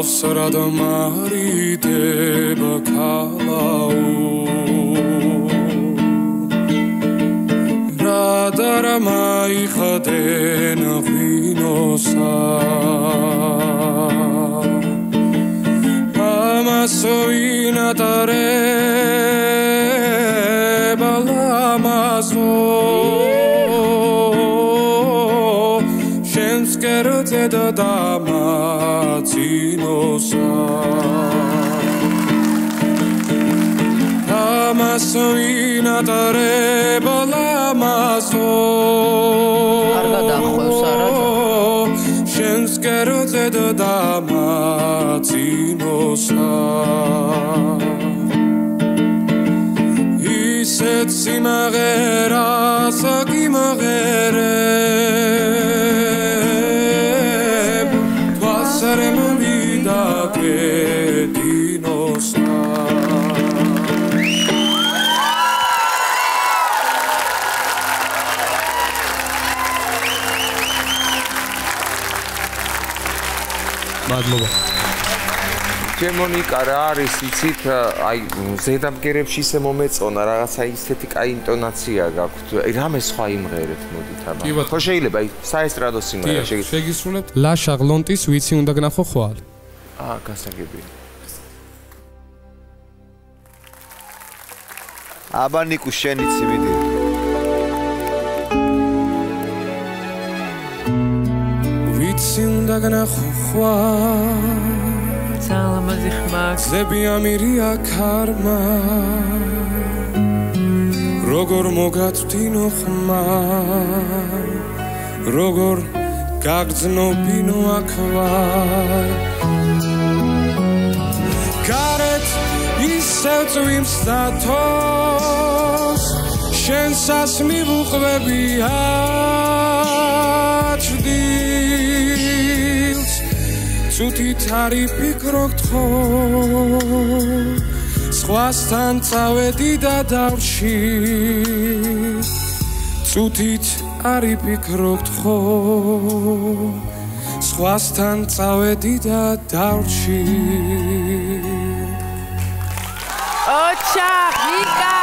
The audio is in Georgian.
თავს რად მარიდება ქალაო რადარა მაიხდენ ღვინოსა ამასო ინატარება ლამაზო შენს კეროზე და დამაცინოსა ამასო ინატარება ლამაზო კარგად ახვევს არაჯო შენს კეროზე და დამაცინოსა ისეთ სიმაღერას აგიმაღერებ თვალსარემული და კედინოსა მადლობა. ჩემონიკა რა არის იცით აი ზედამგერებში ისე მომეწონა რაღაცა ისეთი კაი ინტონაცია გაქვთ რამე სხვა იმღერეთ მოდით აბა ხო შეიძლება აი საესტრადო სიმღერა შეგისრულებთ ლა შარლონტის ვიცი უნდა გნახო ხვალ გასაგებია აბა ნიკუ შენიცი მიდი ვიცი უნდა გნახო ხვალ სალამაზი ხმა ზები ამირია ქარმა როგორ მოგაწვდინო ხმა როგორ გაგრძნობინო აქვა გარეთ ისევ წვიმს და თოს შენსას მივუყვები აჩვდილს ცუდით არი ფიქრობთ ხო სხვასთან წავედი და დავში ცუდით არი ფიქრობთ ხო სხვასთან წავედი და დავში ოჩა მიკა